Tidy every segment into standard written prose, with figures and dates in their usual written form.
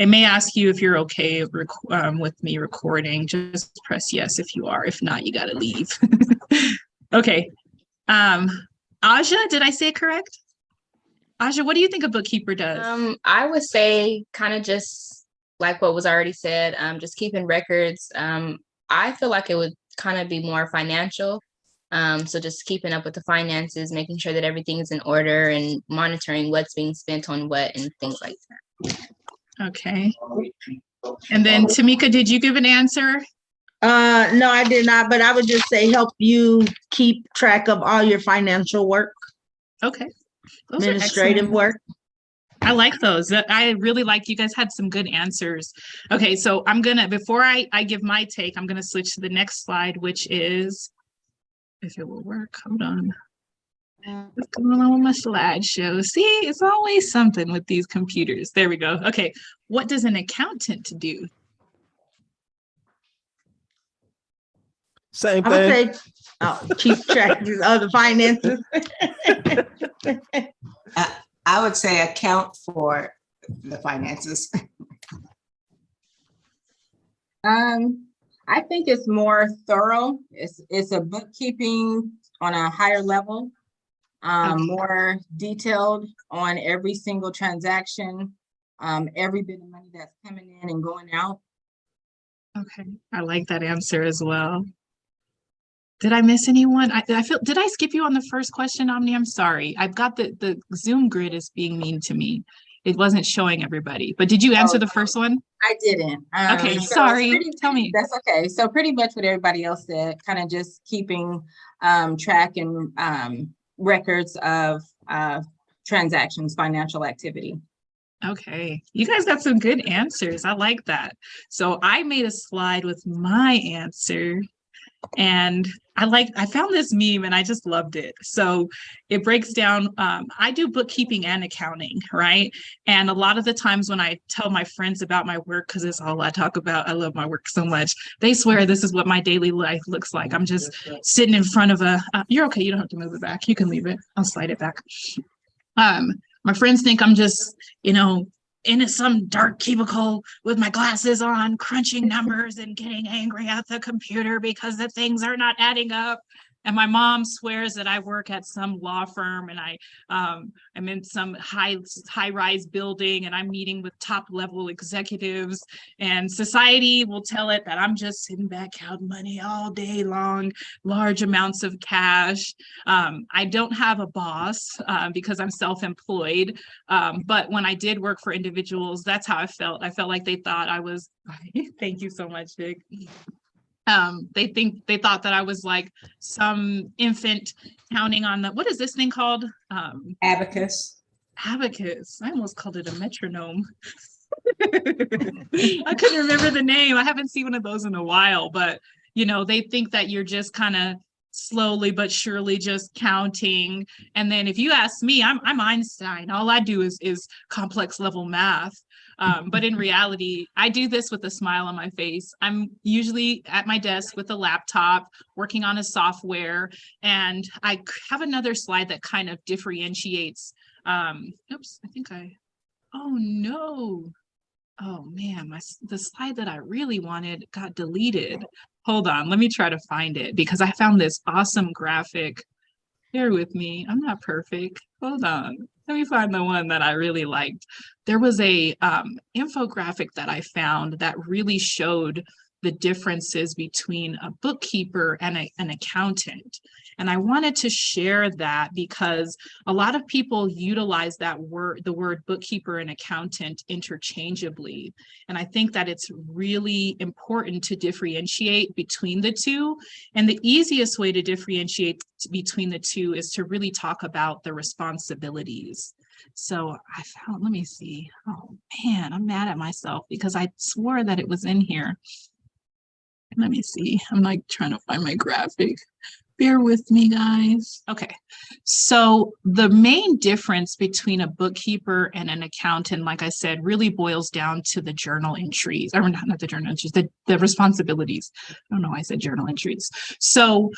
It may ask you if you're okay with me recording. Just press yes if you are. If not, you got to leave. Okay. Aja, did I say it correct? Aja, what do you think a bookkeeper does? I would say kind of just like what was already said, just keeping records. I feel like it would kind of be more financial. So just keeping up with the finances, making sure that everything's in order and monitoring what's being spent on what and things like that. Okay. And then Tamika, did you give an answer? No, I did not, but I would just say help you keep track of all your financial work. Okay. Those administrative work. I like those. I really like, you guys had some good answers. Okay, so I'm gonna, before I give my take, I'm gonna switch to the next slide, which is, if it will work, hold on. What's going on with my slideshow? See, it's always something with these computers. There we go. Okay, what does an accountant do? Same thing. Keep track of the finances. I would say account for the finances. I think it's more thorough. It's a bookkeeping on a higher level, more detailed on every single transaction, every bit of money that's coming in and going out. Okay, I like that answer as well. Did I miss anyone? I feel, did I skip you on the first question, Omni? I'm sorry. I've got the Zoom grid is being mean to me. It wasn't showing everybody, but did you answer the first one? I didn't. Okay, sorry. Tell me. That's okay. So pretty much what everybody else said, kind of just keeping track and records of transactions, financial activity. Okay, you guys got some good answers. I like that. So I made a slide with my answer. And I found this meme and I just loved it. So it breaks down, I do bookkeeping and accounting, right? And a lot of the times when I tell my friends about my work, because it's all I talk about, I love my work so much, they swear this is what my daily life looks like. I'm just sitting in front of you're okay, you don't have to move it back. You can leave it, I'll slide it back. My friends think I'm just, in some dark cubicle with my glasses on, crunching numbers and getting angry at the computer because the things are not adding up. And my mom swears that I work at some law firm and I'm in some high-rise building and I'm meeting with top level executives, and society will tell it that I'm just sitting back counting money all day long, large amounts of cash. I don't have a boss because I'm self-employed. But when I did work for individuals, that's how I felt. I felt like they thought I was, thank you so much, Vic. They thought that I was like some infant counting on what is this thing called? Abacus. Abacus. I almost called it a metronome. I couldn't remember the name. I haven't seen one of those in a while, but they think that you're just kind of slowly but surely just counting. And then if you ask me, I'm Einstein. All I do is complex level math. But in reality, I do this with a smile on my face. I'm usually at my desk with a laptop, working on a software, and I have another slide that kind of differentiates. Oops, oh no. Oh man, the slide that I really wanted got deleted. Hold on, let me try to find it because I found this awesome graphic. Bear with me, I'm not perfect. Hold on, let me find the one that I really liked. There was a infographic that I found that really showed the differences between a bookkeeper and an accountant. And I wanted to share that because a lot of people utilize the word bookkeeper and accountant interchangeably. And I think that it's really important to differentiate between the two. And the easiest way to differentiate between the two is to really talk about the responsibilities. So I found, let me see. Oh man, I'm mad at myself because I swore that it was in here. Let me see. I'm like trying to find my graphic. Bear with me, guys. Okay, so the main difference between a bookkeeper and an accountant, like I said, really boils down to the journal entries, or not the journal entries, the responsibilities. I don't know why I said journal entries. So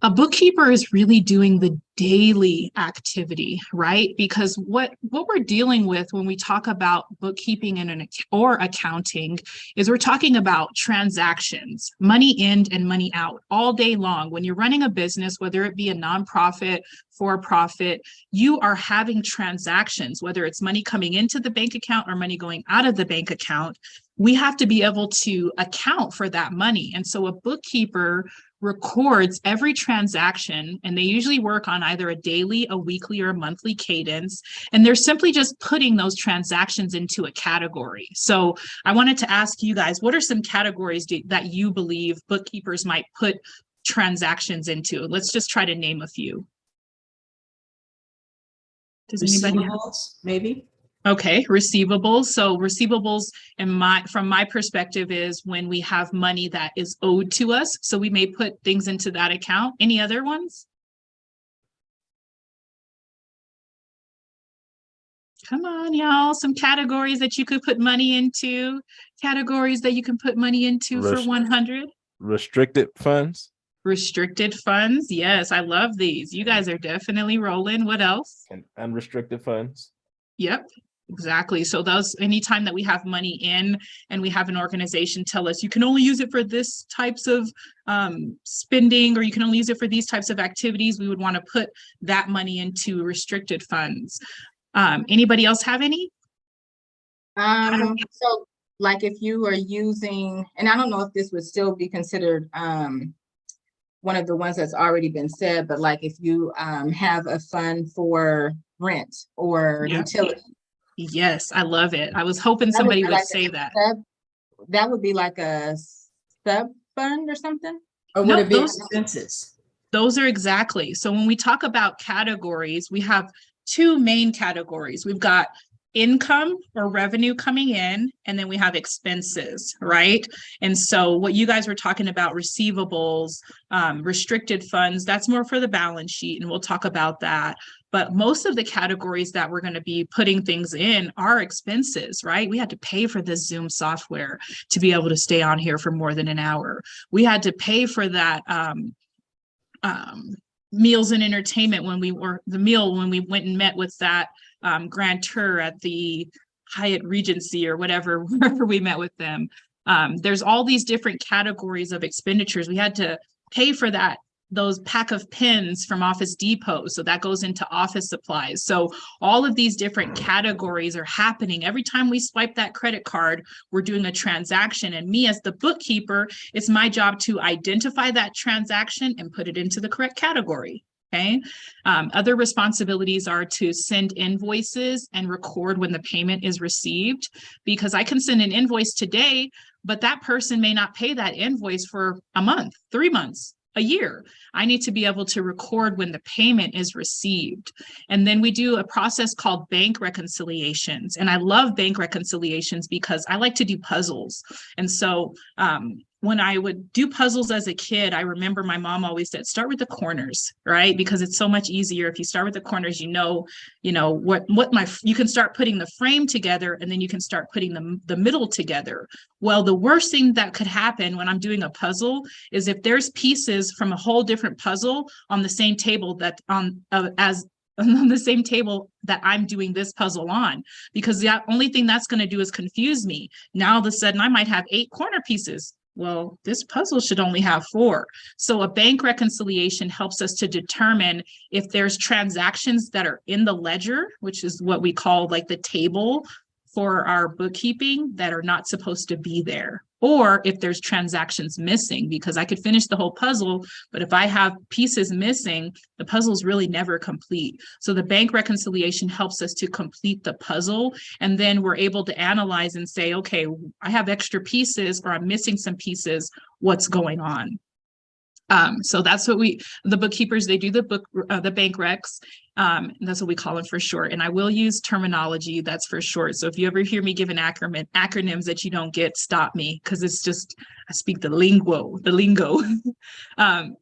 A bookkeeper is really doing the daily activity, right? Because what we're dealing with when we talk about bookkeeping or accounting is we're talking about transactions, money in and money out all day long. When you're running a business, whether it be a nonprofit, for profit, you are having transactions, whether it's money coming into the bank account or money going out of the bank account. We have to be able to account for that money. And so a bookkeeper records every transaction, and they usually work on either a daily, a weekly, or a monthly cadence. And they're simply just putting those transactions into a category. So I wanted to ask you guys, what are some categories that you believe bookkeepers might put transactions into? Let's just try to name a few. Does anybody have? Receivables, maybe? Okay, receivables. So receivables from my perspective is when we have money that is owed to us. So we may put things into that account. Any other ones? Come on, y'all. Some categories that you could put money into. Categories that you can put money into for 100. Restricted funds. Restricted funds. Yes, I love these. You guys are definitely rolling. What else? And unrestricted funds. Yep. Exactly. So those, anytime that we have money in and we have an organization tell us you can only use it for this types of spending, or you can only use it for these types of activities, we would want to put that money into restricted funds. Anybody else have any? So like if you are using, and I don't know if this would still be considered one of the ones that's already been said, but like if you have a fund for rent or utility. Yes, I love it. I was hoping somebody would say that. That would be like a sub fund or something? Or would No, it be those- expenses? Those are exactly. So when we talk about categories, we have two main categories. We've got income or revenue coming in, and then we have expenses, right? And so what you guys were talking about, receivables, restricted funds, that's more for the balance sheet, and we'll talk about that. But most of the categories that we're going to be putting things in are expenses, right? We had to pay for this Zoom software to be able to stay on here for more than an hour. We had to pay for that meals and entertainment when we went and met with that grantor at the Hyatt Regency or whatever, wherever we met with them. There's all these different categories of expenditures. We had to pay for those pack of pens from Office Depot. So that goes into office supplies. So all of these different categories are happening. Every time we swipe that credit card, we're doing a transaction. And me as the bookkeeper, it's my job to identify that transaction and put it into the correct category. Okay. Other responsibilities are to send invoices and record when the payment is received, because I can send an invoice today, but that person may not pay that invoice for a month, 3 months, a year. I need to be able to record when the payment is received. And then we do a process called bank reconciliations. And I love bank reconciliations because I like to do puzzles. And so when I would do puzzles as a kid, I remember my mom always said, start with the corners, right? Because it's so much easier if you start with the corners, you know you can start putting the frame together, and then you can start putting the middle together. Well, the worst thing that could happen when I'm doing a puzzle is if there's pieces from a whole different puzzle on the same table on the same table that I'm doing this puzzle on, because the only thing that's going to do is confuse me. Now all of a sudden I might have 8 corner pieces. Well, this puzzle should only have 4. So a bank reconciliation helps us to determine if there's transactions that are in the ledger, which is what we call like the table for our bookkeeping, that are not supposed to be there. Or if there's transactions missing, because I could finish the whole puzzle, but if I have pieces missing, the puzzle is really never complete. So the bank reconciliation helps us to complete the puzzle. And then we're able to analyze and say, okay, I have extra pieces, or I'm missing some pieces. What's going on? So that's what the bookkeepers, they do the bank recs. And that's what we call them for short. And I will use terminology that's for short. So if you ever hear me give an acronyms that you don't get, stop me, because it's just, I speak the lingo.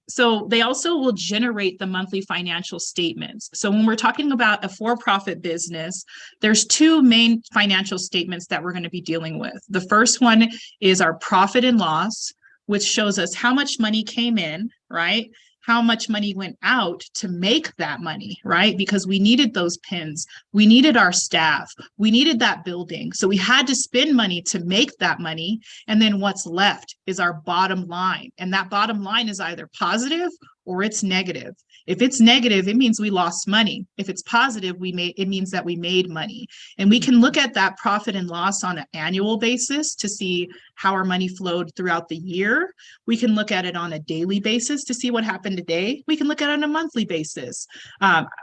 So they also will generate the monthly financial statements. So when we're talking about a for-profit business, there's 2 main financial statements that we're going to be dealing with. The first one is our profit and loss, which shows us how much money came in, right? how much money went out to make that money, right? Because we needed those pins, we needed our staff, we needed that building. So we had to spend money to make that money. And then what's left is our bottom line. And that bottom line is either positive or it's negative. If it's negative, it means we lost money. If it's positive, it means that we made money. And we can look at that profit and loss on an annual basis to see how our money flowed throughout the year. We can look at it on a daily basis to see what happened today. We can look at it on a monthly basis.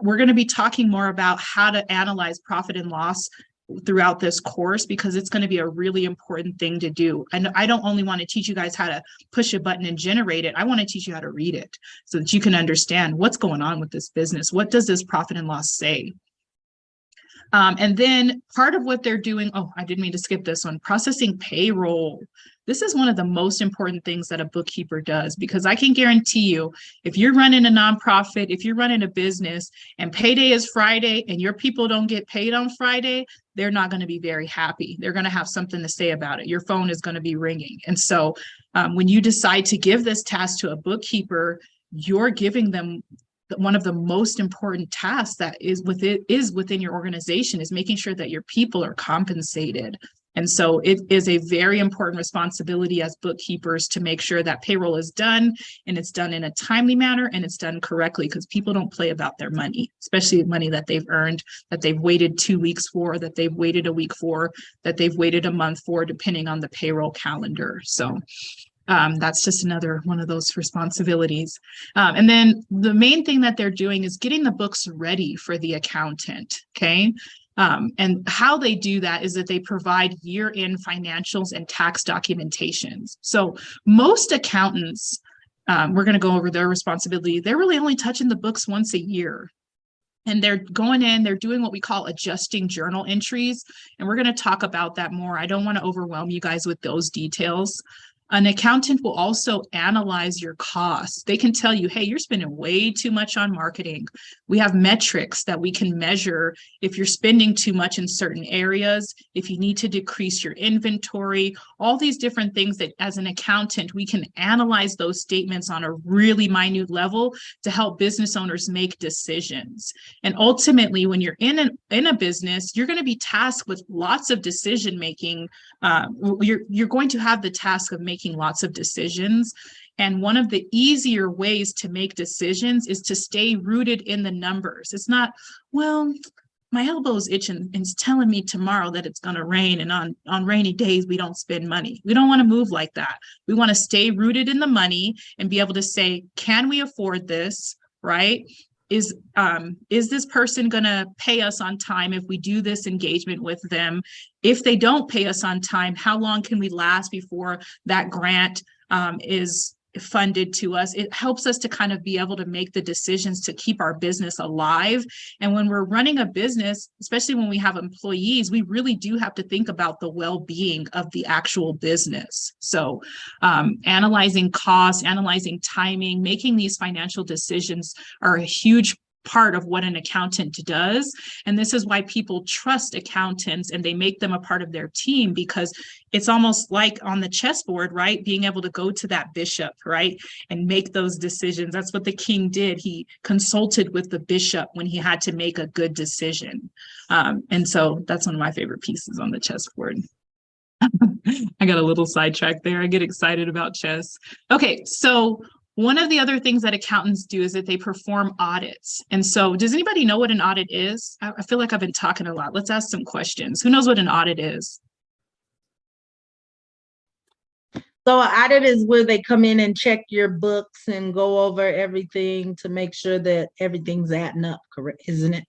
We're going to be talking more about how to analyze profit and loss throughout this course, because it's going to be a really important thing to do. And I don't only want to teach you guys how to push a button and generate it. I want to teach you how to read it so that you can understand what's going on with this business. What does this profit and loss say? And then part of what they're doing, oh, I didn't mean to skip this one, processing payroll. This is one of the most important things that a bookkeeper does, because I can guarantee you, if you're running a nonprofit, if you're running a business and payday is Friday and your people don't get paid on Friday, they're not going to be very happy. They're going to have something to say about it. Your phone is going to be ringing. And so when you decide to give this task to a bookkeeper, you're giving them one of the most important tasks that is within your organization, is making sure that your people are compensated. And so it is a very important responsibility as bookkeepers to make sure that payroll is done, and it's done in a timely manner, and it's done correctly, because people don't play about their money, especially money that they've earned, that they've waited 2 weeks for, that they've waited a week for, that they've waited a month for, depending on the payroll calendar. So that's just another one of those responsibilities. And then the main thing that they're doing is getting the books ready for the accountant, okay? And how they do that is that they provide year-end financials and tax documentations. So most accountants, we're going to go over their responsibility. They're really only touching the books once a year. And they're going in, they're doing what we call adjusting journal entries. And we're going to talk about that more. I don't want to overwhelm you guys with those details. An accountant will also analyze your costs. They can tell you, hey, you're spending way too much on marketing. We have metrics that we can measure if you're spending too much in certain areas, if you need to decrease your inventory, all these different things that as an accountant, we can analyze those statements on a really minute level to help business owners make decisions. And ultimately, when you're in a business, you're going to be tasked with lots of decision making. You're going to have the task of making lots of decisions. And one of the easier ways to make decisions is to stay rooted in the numbers. It's not, well, my elbow's itching and it's telling me tomorrow that it's going to rain, and on rainy days we don't spend money. We don't want to move like that. We want to stay rooted in the money and be able to say, can we afford this, right? Is this person going to pay us on time if we do this engagement with them? If they don't pay us on time, how long can we last before that grant is funded to us? It helps us to kind of be able to make the decisions to keep our business alive. And when we're running a business, especially when we have employees, we really do have to think about the well-being of the actual business. So analyzing costs, analyzing timing, making these financial decisions are a huge part of what an accountant does. And this is why people trust accountants and they make them a part of their team, because it's almost like on the chessboard, right? Being able to go to that bishop, right? And make those decisions. That's what the king did. He consulted with the bishop when he had to make a good decision. And so that's one of my favorite pieces on the chessboard. I got a little sidetracked there. I get excited about chess. Okay, so one of the other things that accountants do is that they perform audits. And so does anybody know what an audit is? I feel like I've been talking a lot. Let's ask some questions. Who knows what an audit is? So an audit is where they come in and check your books and go over everything to make sure that everything's adding up, correct? Isn't it?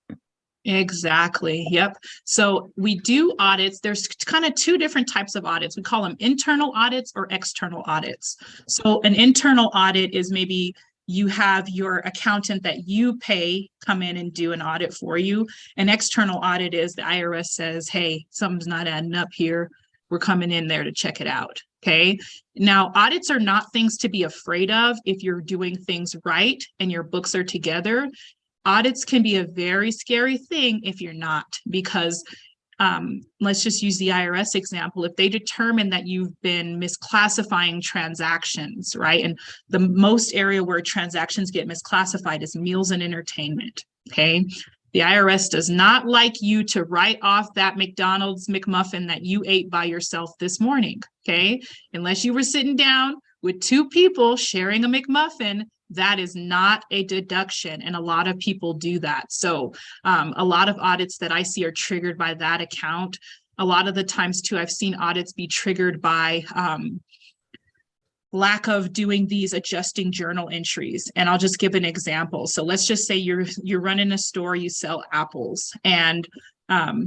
Exactly. Yep. So we do audits. There's kind of two different types of audits. We call them internal audits or external audits. So an internal audit is maybe you have your accountant that you pay come in and do an audit for you. An external audit is the IRS says, hey, something's not adding up here. We're coming in there to check it out. Okay. Now, audits are not things to be afraid of if you're doing things right and your books are together. Audits can be a very scary thing if you're not, because let's just use the IRS example. If they determine that you've been misclassifying transactions, right? And the most area where transactions get misclassified is meals and entertainment, okay? The IRS does not like you to write off that McDonald's McMuffin that you ate by yourself this morning, okay? Unless you were sitting down with two people sharing a McMuffin, that is not a deduction, and a lot of people do that. So a lot of audits that I see are triggered by that account. A lot of the times too, I've seen audits be triggered by lack of doing these adjusting journal entries. And I'll just give an example. So let's just say you're running a store, you sell apples, and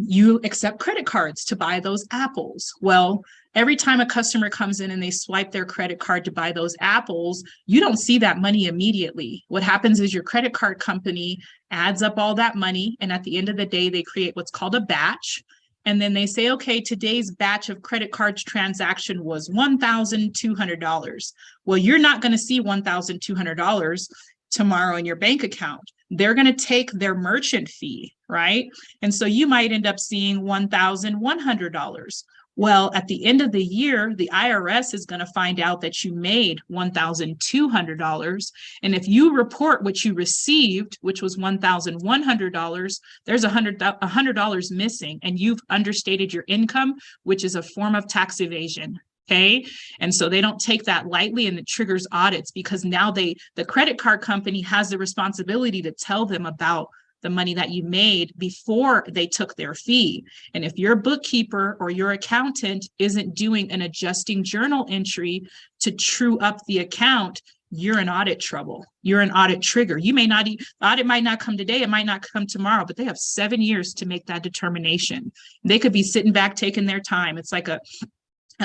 you accept credit cards to buy those apples. Well, every time a customer comes in and they swipe their credit card to buy those apples, you don't see that money immediately. What happens is your credit card company adds up all that money, and at the end of the day, they create what's called a batch. And then they say, okay, today's batch of credit card transaction was $1,200. Well, you're not going to see $1,200 tomorrow in your bank account. They're going to take their merchant fee, right? And so you might end up seeing $1,100. Well, at the end of the year, the IRS is going to find out that you made $1,200. And if you report what you received, which was $1,100, there's $100 missing, and you've understated your income, which is a form of tax evasion. Okay. And so they don't take that lightly, and it triggers audits, because now the credit card company has the responsibility to tell them about the money that you made before they took their fee. And if your bookkeeper or your accountant isn't doing an adjusting journal entry to true up the account, you're in audit trouble. You're an audit trigger. You may not, the audit might not come today, it might not come tomorrow, but they have 7 years to make that determination. They could be sitting back taking their time. It's like I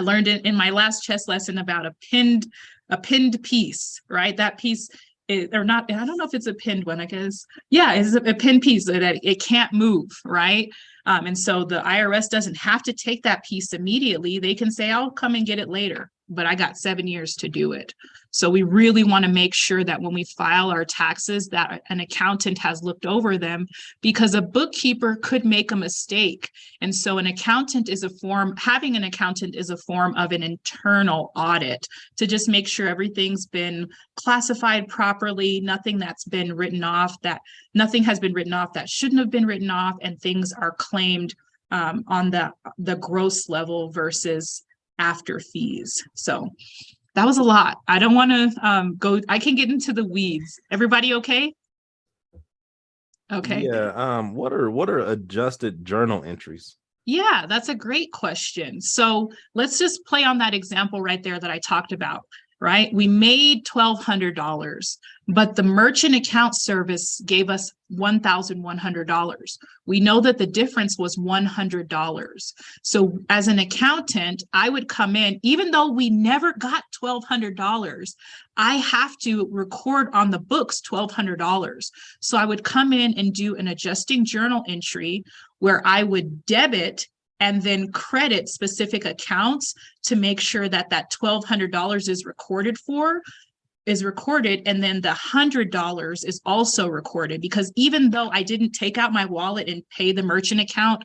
learned it in my last chess lesson about a pinned piece, right? That piece or not, I don't know if it's a pinned one, I guess. Yeah, it's a pinned piece so that it can't move, right? And so the IRS doesn't have to take that piece immediately. They can say, I'll come and get it later, but I got 7 years to do it. So we really want to make sure that when we file our taxes, that an accountant has looked over them, because a bookkeeper could make a mistake. And so having an accountant is a form of an internal audit to just make sure everything's been classified properly, nothing has been written off that shouldn't have been written off, and things are claimed on the gross level versus after fees. So that was a lot. I don't want to I can get into the weeds. Everybody okay? Okay. Yeah. What are adjusted journal entries? Yeah, that's a great question. So let's just play on that example right there that I talked about, right? We made $1,200, but the merchant account service gave us $1,100. We know that the difference was $100. So as an accountant, I would come in, even though we never got $1,200, I have to record on the books $1,200. So I would come in and do an adjusting journal entry where I would debit and then credit specific accounts to make sure that that $1,200 is recorded, and then the $100 is also recorded, because even though I didn't take out my wallet and pay the merchant account,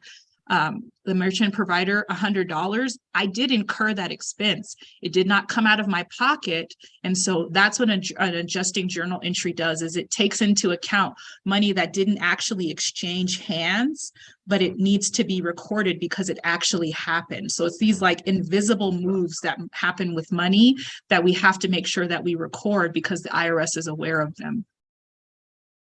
the merchant provider $100, I did incur that expense. It did not come out of my pocket. And so that's what an adjusting journal entry does, is it takes into account money that didn't actually exchange hands, but it needs to be recorded because it actually happened. So it's these like invisible moves that happen with money that we have to make sure that we record, because the IRS is aware of them.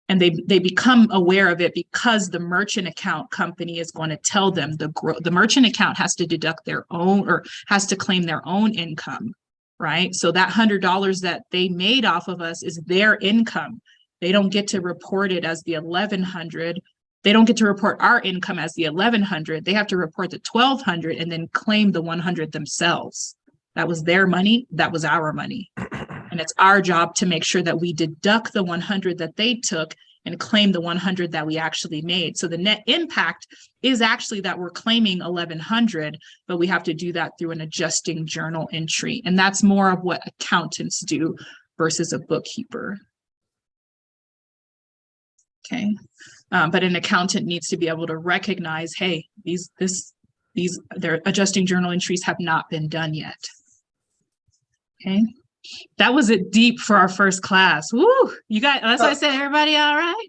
And they become aware of it because the merchant account company is going to tell them the merchant account has to deduct their own, or has to claim their own income, right? So that $100 that they made off of us is their income. They don't get to report it as the $1,100. They don't get to report our income as the $1,100. They have to report the $1,200 and then claim the $100 themselves. That was their money. That was our money. And it's our job to make sure that we deduct the $100 that they took and claim the $100 that we actually made. So the net impact is actually that we're claiming $1,100, but we have to do that through an adjusting journal entry. And that's more of what accountants do versus a bookkeeper. Okay. But an accountant needs to be able to recognize, hey, their adjusting journal entries have not been done yet. Okay. That was it deep for our first class. Woo! You guys, that's why I said everybody all right.